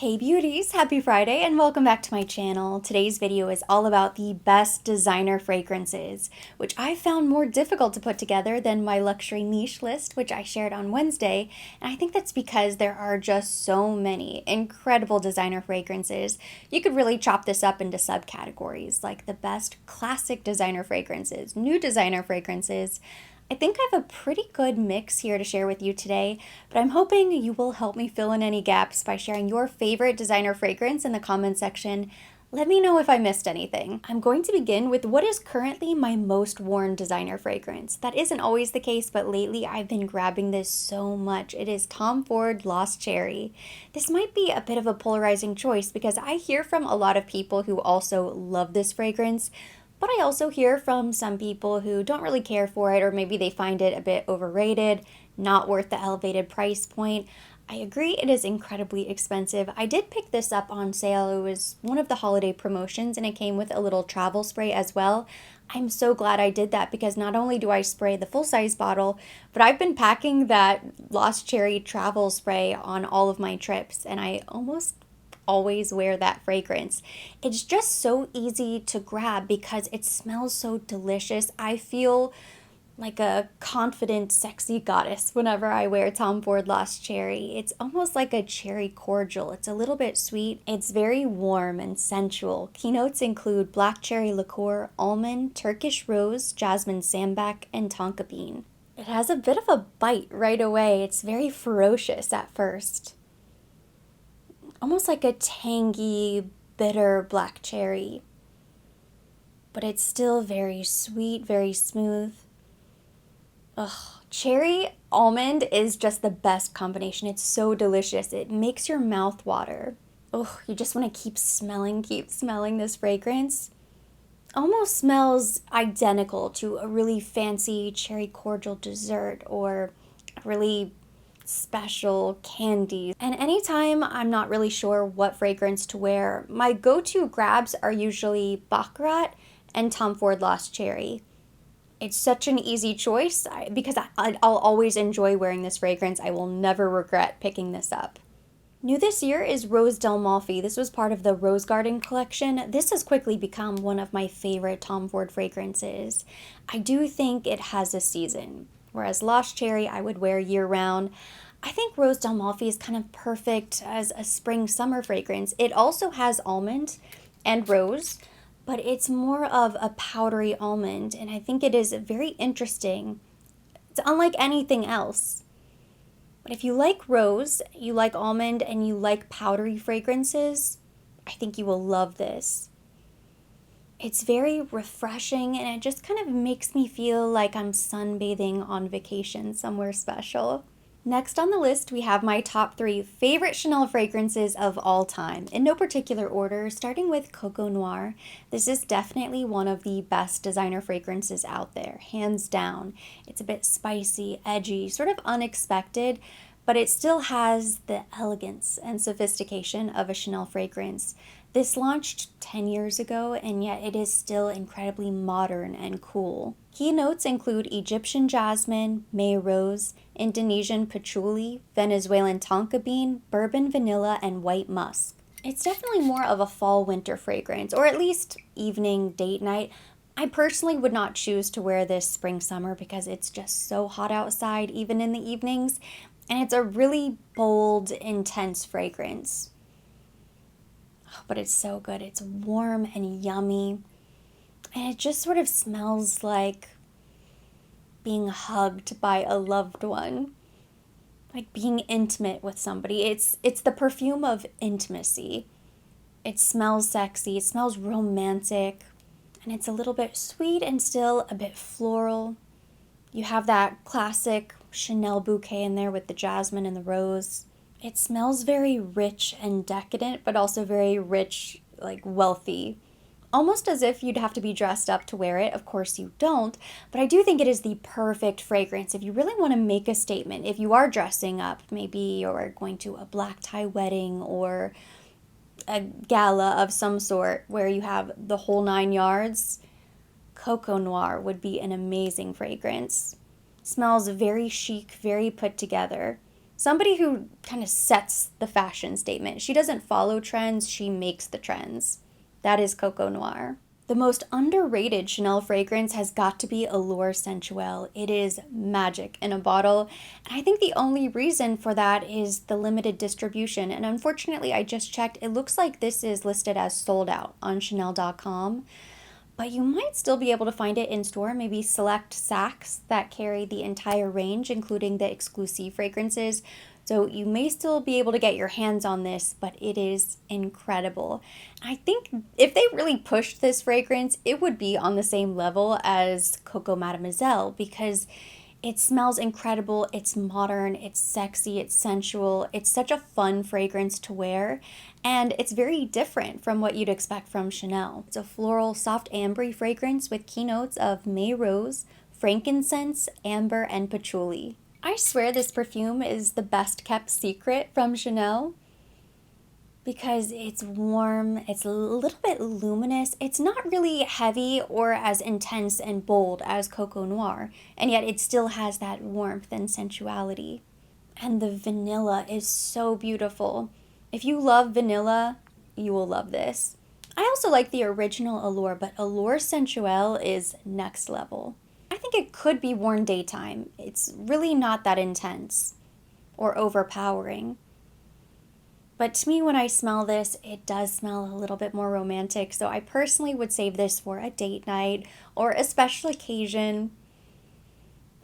Hey beauties, happy Friday and welcome back to my channel. Today's video is all about the best designer fragrances, which I found more difficult to put together than my luxury niche list, which I shared on Wednesday. And I think that's because there are just so many incredible designer fragrances. You could really chop this up into subcategories like the best classic designer fragrances, new designer fragrances. I think I have a pretty good mix here to share with you today, but I'm hoping you will help me fill in any gaps by sharing your favorite designer fragrance in the comments section. Let me know if I missed anything. I'm going to begin with what is currently my most worn designer fragrance. That isn't always the case, but lately I've been grabbing this so much. It is Tom Ford Lost Cherry. This might be a bit of a polarizing choice because I hear from a lot of people who also love this fragrance, but I also hear from some people who don't really care for it, or maybe they find it a bit overrated, not worth the elevated price point. I agree it is incredibly expensive. I did pick this up on sale. It was one of the holiday promotions and it came with a little travel spray as well. I'm so glad I did that because not only do I spray the full-size bottle, but I've been packing that Lost Cherry travel spray on all of my trips and I always wear that fragrance. It's just so easy to grab because it smells so delicious. I feel like a confident, sexy goddess whenever I wear Tom Ford Lost Cherry. It's almost like a cherry cordial. It's a little bit sweet. It's very warm and sensual. Keynotes include black cherry liqueur, almond, Turkish rose, jasmine sambac, and tonka bean. It has a bit of a bite right away. It's very ferocious at first. Almost like a tangy, bitter black cherry. But it's still very sweet, very smooth. Ugh, cherry almond is just the best combination. It's so delicious. It makes your mouth water. Ugh, you just want to keep smelling this fragrance. Almost smells identical to a really fancy cherry cordial dessert or a really special candies. And anytime I'm not really sure what fragrance to wear, my go-to grabs are usually Baccarat and Tom Ford Lost Cherry. It's such an easy choice because I'll always enjoy wearing this fragrance. I will never regret picking this up. New this year is Rose d'Amalfi. This was part of the Rose Garden collection. This has quickly become one of my favorite Tom Ford fragrances. I do think it has a season. Whereas Lost Cherry I would wear year-round. I think Rose d'Amalfi is kind of perfect as a spring-summer fragrance. It also has almond and rose, but it's more of a powdery almond, and I think it is very interesting. It's unlike anything else. But if you like rose, you like almond, and you like powdery fragrances, I think you will love this. It's very refreshing and it just kind of makes me feel like I'm sunbathing on vacation somewhere special. Next on the list, we have my top 3 favorite Chanel fragrances of all time, in no particular order, starting with Coco Noir. This is definitely one of the best designer fragrances out there, hands down. It's a bit spicy, edgy, sort of unexpected, but it still has the elegance and sophistication of a Chanel fragrance. This launched 10 years ago, and yet it is still incredibly modern and cool. Key notes include Egyptian jasmine, May rose, Indonesian patchouli, Venezuelan tonka bean, bourbon vanilla, and white musk. It's definitely more of a fall-winter fragrance, or at least evening, date night. I personally would not choose to wear this spring-summer because it's just so hot outside, even in the evenings, and it's a really bold, intense fragrance. But it's so good. It's warm and yummy. And it just sort of smells like being hugged by a loved one. Like being intimate with somebody. It's the perfume of intimacy. It smells sexy. It smells romantic. And it's a little bit sweet and still a bit floral. You have that classic Chanel bouquet in there with the jasmine and the rose. It smells very rich and decadent, but also very rich, like wealthy. Almost as if you'd have to be dressed up to wear it. Of course you don't, but I do think it is the perfect fragrance if you really want to make a statement. If you are dressing up, maybe you're going to a black tie wedding or a gala of some sort where you have the whole 9 yards, Coco Noir would be an amazing fragrance. Smells very chic, very put together. Somebody who kind of sets the fashion statement. She doesn't follow trends, she makes the trends. That is Coco Noir. The most underrated Chanel fragrance has got to be Allure Sensuelle. It is magic in a bottle, and I think the only reason for that is the limited distribution. And unfortunately, I just checked, it looks like this is listed as sold out on Chanel.com, but you might still be able to find it in store, maybe select Saks that carry the entire range, including the exclusive fragrances. So you may still be able to get your hands on this, but it is incredible. I think if they really pushed this fragrance, it would be on the same level as Coco Mademoiselle, because it smells incredible, it's modern, it's sexy, it's sensual, it's such a fun fragrance to wear, and it's very different from what you'd expect from Chanel. It's a floral, soft ambery fragrance with keynotes of May Rose, frankincense, amber, and patchouli. I swear this perfume is the best kept secret from Chanel because it's warm, it's a little bit luminous, it's not really heavy or as intense and bold as Coco Noir, and yet it still has that warmth and sensuality. And the vanilla is so beautiful. If you love vanilla, you will love this. I also like the original Allure, but Allure Sensuelle is next level. I think it could be worn daytime. It's really not that intense or overpowering. But to me, when I smell this, it does smell a little bit more romantic. So I personally would save this for a date night or a special occasion.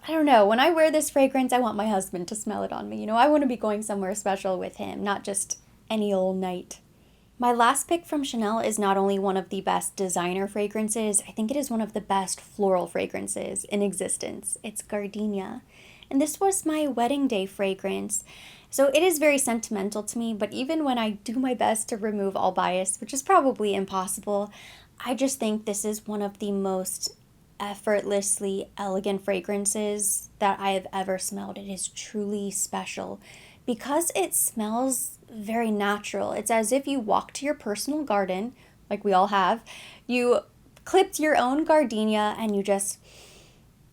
I don't know. When I wear this fragrance, I want my husband to smell it on me. You know, I want to be going somewhere special with him, not just any old night. My last pick from Chanel is not only one of the best designer fragrances, I think it is one of the best floral fragrances in existence. It's Gardenia. And this was my wedding day fragrance. So it is very sentimental to me, but even when I do my best to remove all bias, which is probably impossible, I just think this is one of the most effortlessly elegant fragrances that I have ever smelled. It is truly special because it smells very natural. It's as if you walk to your personal garden, like we all have, you clipped your own gardenia and you just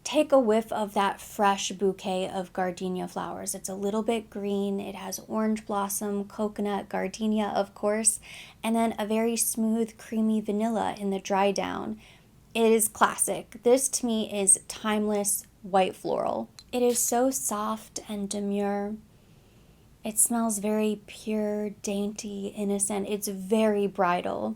take a whiff of that fresh bouquet of gardenia flowers. It's a little bit green, it has orange blossom, coconut, gardenia of course, and then a very smooth creamy vanilla in the dry down. It is classic. This to me is timeless white floral. It is so soft and demure. It smells very pure, dainty, innocent. It's very bridal.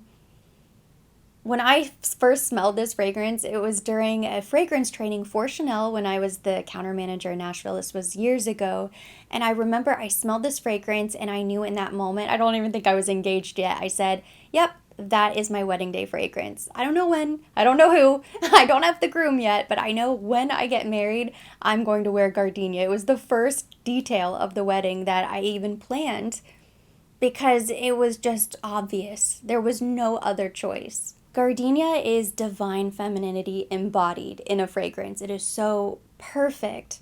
When I first smelled this fragrance, it was during a fragrance training for Chanel when I was the counter manager in Nashville. This was years ago. And I remember I smelled this fragrance and I knew in that moment, I don't even think I was engaged yet. I said, yep, that is my wedding day fragrance. I don't know when, I don't know who, I don't have the groom yet, but I know when I get married, I'm going to wear gardenia. It was the first detail of the wedding that I even planned because it was just obvious. There was no other choice. Gardenia is divine femininity embodied in a fragrance. It is so perfect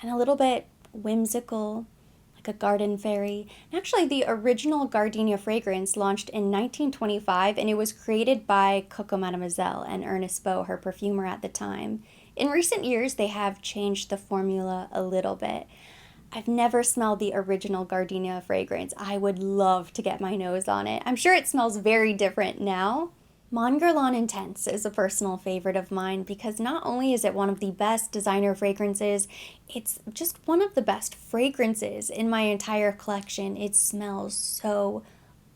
and a little bit whimsical, like a garden fairy. Actually, the original Gardenia fragrance launched in 1925, and it was created by Coco Mademoiselle and Ernest Beau, her perfumer at the time. In recent years, they have changed the formula a little bit. I've never smelled the original Gardenia fragrance. I would love to get my nose on it. I'm sure it smells very different now. Mon Guerlain Intense is a personal favorite of mine because not only is it one of the best designer fragrances, it's just one of the best fragrances in my entire collection. It smells so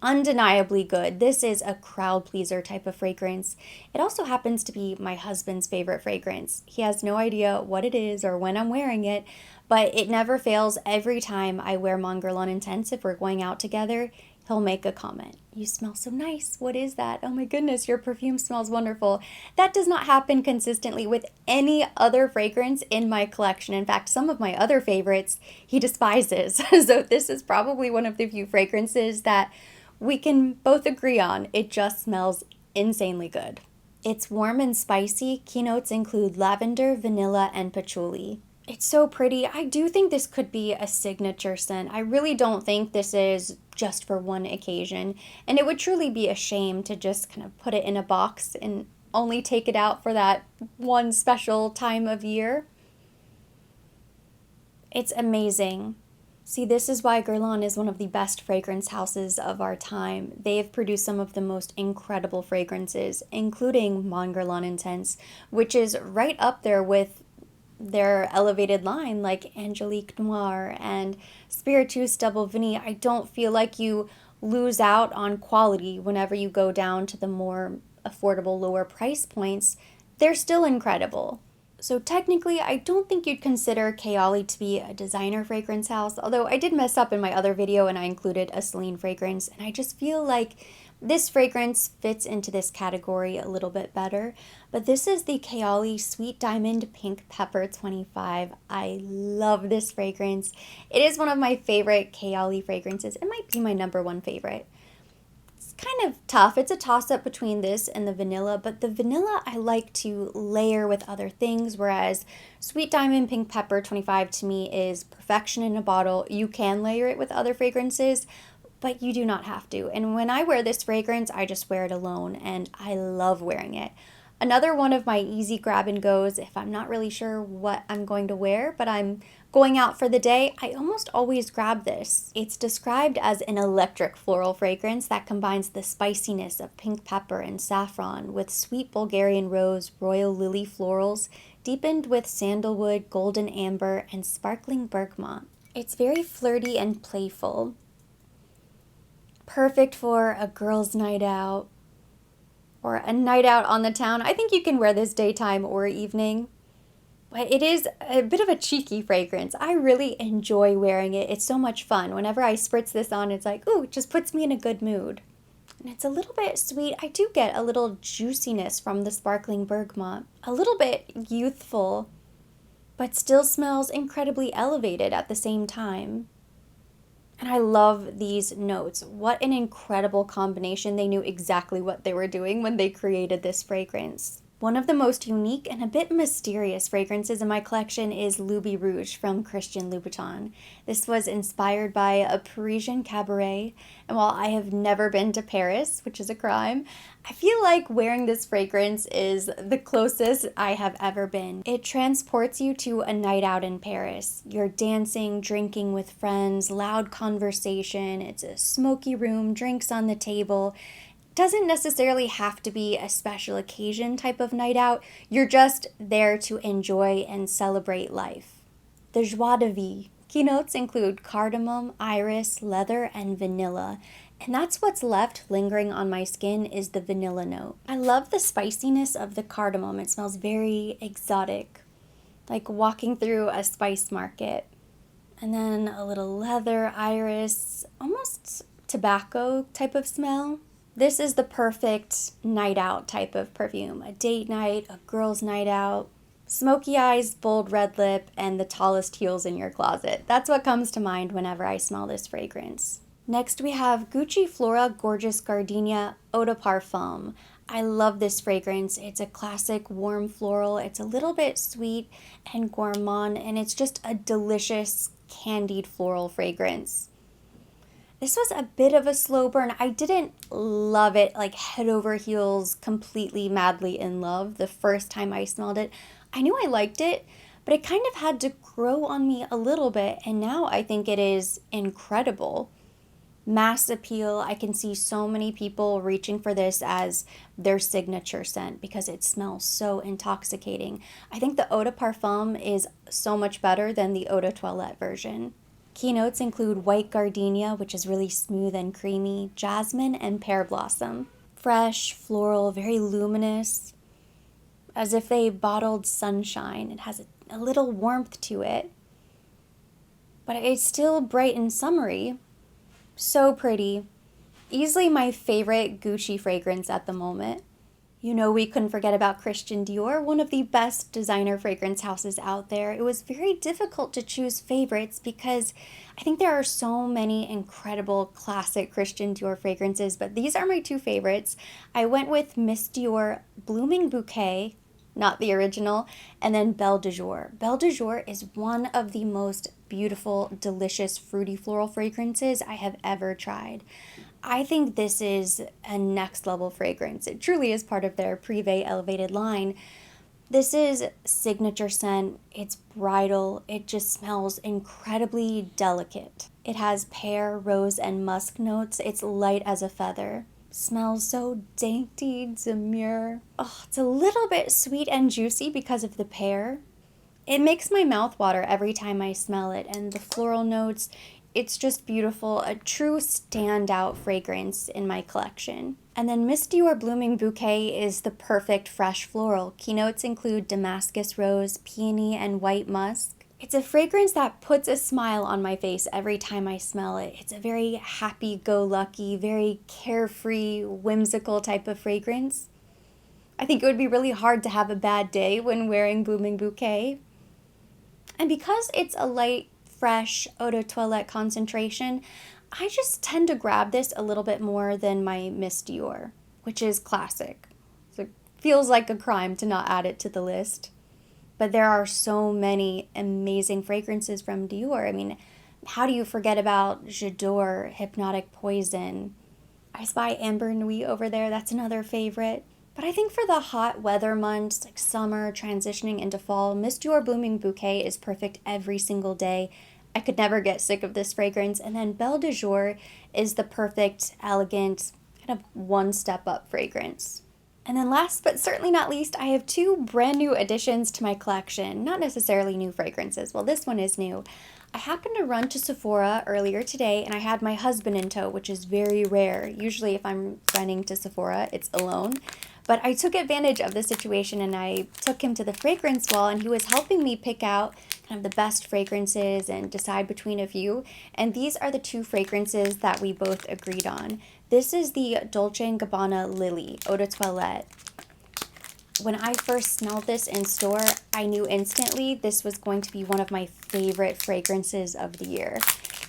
undeniably good. This is a crowd pleaser type of fragrance. It also happens to be my husband's favorite fragrance. He has no idea what it is or when I'm wearing it, but it never fails. Every time I wear Mon Guerlain Intense, if we're going out together, he'll make a comment. You smell so nice. What is that? Oh my goodness, your perfume smells wonderful. That does not happen consistently with any other fragrance in my collection. In fact, some of my other favorites he despises. So this is probably one of the few fragrances that we can both agree on. It just smells insanely good. It's warm and spicy. Keynotes include lavender, vanilla, and patchouli. It's so pretty. I do think this could be a signature scent. I really don't think this is just for one occasion. And it would truly be a shame to just kind of put it in a box and only take it out for that one special time of year. It's amazing. See, this is why Guerlain is one of the best fragrance houses of our time. They have produced some of the most incredible fragrances, including Mon Guerlain Intense, which is right up there with their elevated line like Angelique Noir and Spiritueuse Double Vanille. I don't feel like you lose out on quality whenever you go down to the more affordable, lower price points. They're still incredible. So technically, I don't think you'd consider Kayali to be a designer fragrance house, although I did mess up in my other video and I included a Celine fragrance, and I just feel like this fragrance fits into this category a little bit better. But this is the Kayali Sweet Diamond Pink Pepper 25. I love this fragrance. It is one of my favorite Kayali fragrances. It might be my #1 favorite. Kind of tough. It's a toss-up between this and the vanilla, but the vanilla I like to layer with other things, whereas Sweet Diamond Pink Pepper 25 to me is perfection in a bottle. You can layer it with other fragrances, but you do not have to. And when I wear this fragrance, I just wear it alone, and I love wearing it. Another one of my easy grab and goes, if I'm not really sure what I'm going to wear, but I'm going out for the day, I almost always grab this. It's described as an electric floral fragrance that combines the spiciness of pink pepper and saffron with sweet Bulgarian rose, royal lily florals, deepened with sandalwood, golden amber, and sparkling bergamot. It's very flirty and playful. Perfect for a girls' night out or a night out on the town. I think you can wear this daytime or evening. But it is a bit of a cheeky fragrance. I really enjoy wearing it. It's so much fun. Whenever I spritz this on, it's like, ooh, it just puts me in a good mood. And it's a little bit sweet. I do get a little juiciness from the sparkling bergamot. A little bit youthful, but still smells incredibly elevated at the same time. And I love these notes. What an incredible combination. They knew exactly what they were doing when they created this fragrance. One of the most unique and a bit mysterious fragrances in my collection is Louis Rouge from Christian Louboutin. This was inspired by a Parisian cabaret, and while I have never been to Paris, which is a crime, I feel like wearing this fragrance is the closest I have ever been. It transports you to a night out in Paris. You're dancing, drinking with friends, loud conversation, it's a smoky room, drinks on the table. Doesn't necessarily have to be a special occasion type of night out. You're just there to enjoy and celebrate life. The joie de vivre. Keynotes include cardamom, iris, leather, and vanilla. And that's what's left lingering on my skin is the vanilla note. I love the spiciness of the cardamom. It smells very exotic, like walking through a spice market. And then a little leather, iris, almost tobacco type of smell. This is the perfect night out type of perfume. A date night, a girl's night out, smoky eyes, bold red lip, and the tallest heels in your closet. That's what comes to mind whenever I smell this fragrance. Next we have Gucci Flora Gorgeous Gardenia Eau de Parfum. I love this fragrance. It's a classic warm floral. It's a little bit sweet and gourmand, and it's just a delicious candied floral fragrance. This was a bit of a slow burn. I didn't love it like head over heels, completely madly in love the first time I smelled it. I knew I liked it, but it kind of had to grow on me a little bit, and now I think it is incredible. Mass appeal. I can see so many people reaching for this as their signature scent because it smells so intoxicating. I think the Eau de Parfum is so much better than the Eau de Toilette version. Keynotes include white gardenia, which is really smooth and creamy, jasmine, and pear blossom. Fresh, floral, very luminous, as if they bottled sunshine. It has a little warmth to it, but it's still bright and summery. So pretty. Easily my favorite Gucci fragrance at the moment. You know, we couldn't forget about Christian Dior, one of the best designer fragrance houses out there. It was very difficult to choose favorites because I think there are so many incredible classic Christian Dior fragrances, but these are my two favorites. I went with Miss Dior Blooming Bouquet, not the original, and then Belle de Jour. Belle de Jour is one of the most beautiful, delicious, fruity floral fragrances I have ever tried. I think this is a next level fragrance. It truly is part of their Privé elevated line. This is signature scent. It's bridal. It just smells incredibly delicate. It has pear, rose, and musk notes. It's light as a feather. Smells so dainty, demure. Oh, it's a little bit sweet and juicy because of the pear. It makes my mouth water every time I smell it, and the floral notes, it's just beautiful, a true standout fragrance in my collection. And then Miss Dior Blooming Bouquet is the perfect fresh floral. Keynotes include Damascus rose, peony, and white musk. It's a fragrance that puts a smile on my face every time I smell it. It's a very happy-go-lucky, very carefree, whimsical type of fragrance. I think it would be really hard to have a bad day when wearing Blooming Bouquet. And because it's a light, fresh eau de toilette concentration, I just tend to grab this a little bit more than my Miss Dior, which is classic. So it feels like a crime to not add it to the list. But there are so many amazing fragrances from Dior. I mean, how do you forget about J'adore, Hypnotic Poison? I spy Amber Nuit over there, that's another favorite. But I think for the hot weather months, like summer, transitioning into fall, Miss Dior Blooming Bouquet is perfect every single day. I could never get sick of this fragrance. And then Belle de Jour is the perfect, elegant, kind of one-step up fragrance. And then last but certainly not least, I have two brand new additions to my collection. Not necessarily new fragrances. Well, this one is new. I happened to run to Sephora earlier today and I had my husband in tow, which is very rare. Usually if I'm running to Sephora, it's alone. But I took advantage of the situation and I took him to the fragrance wall and he was helping me pick out kind of the best fragrances and decide between a few. And these are the two fragrances that we both agreed on. This is the Dolce & Gabbana Lily Eau de Toilette. When I first smelled this in store, I knew instantly this was going to be one of my favorite fragrances of the year.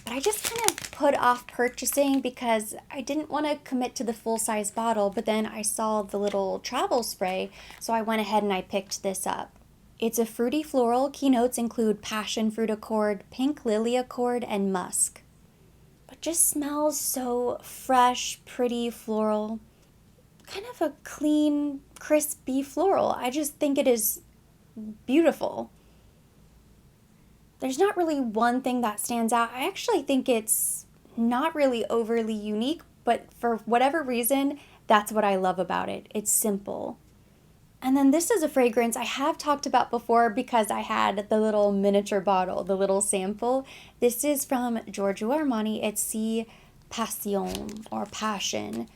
But I just kind of put off purchasing because I didn't want to commit to the full-size bottle, but then I saw the little travel spray, so I went ahead and I picked this up. It's a fruity floral. Keynotes include Passionfruit Accord, Pink Lily Accord, and Musk. But just smells so fresh, pretty, floral. Kind of a clean, crispy floral. I just think it is beautiful. There's not really one thing that stands out. I actually think it's not really overly unique, but for whatever reason, that's what I love about it. It's simple. And then this is a fragrance I have talked about before because I had the little miniature bottle, the little sample. This is from Giorgio Armani. It's the Passion or Passion.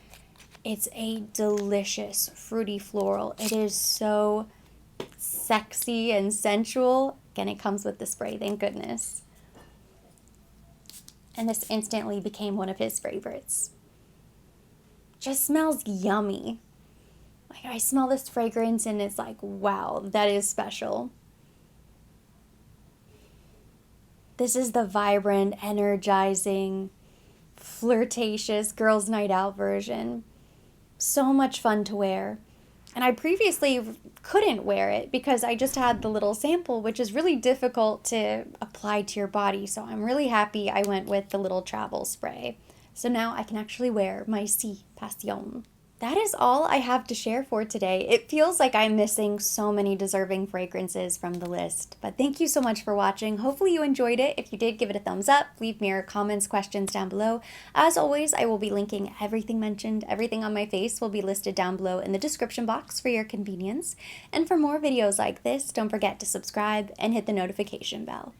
It's a delicious fruity floral. It is so sexy and sensual. Again, it comes with the spray, thank goodness. And this instantly became one of his favorites. Just smells yummy. Like I smell this fragrance and it's like, wow, that is special. This is the vibrant, energizing, flirtatious girls' night out version. So much fun to wear. And I previously couldn't wear it because I just had the little sample, which is really difficult to apply to your body. So I'm really happy I went with the little travel spray. So now I can actually wear my C Passion. That is all I have to share for today. It feels like I'm missing so many deserving fragrances from the list, but thank you so much for watching. Hopefully you enjoyed it. If you did, give it a thumbs up, leave me your comments, questions down below. As always, I will be linking everything mentioned. Everything on my face will be listed down below in the description box for your convenience. And for more videos like this, don't forget to subscribe and hit the notification bell.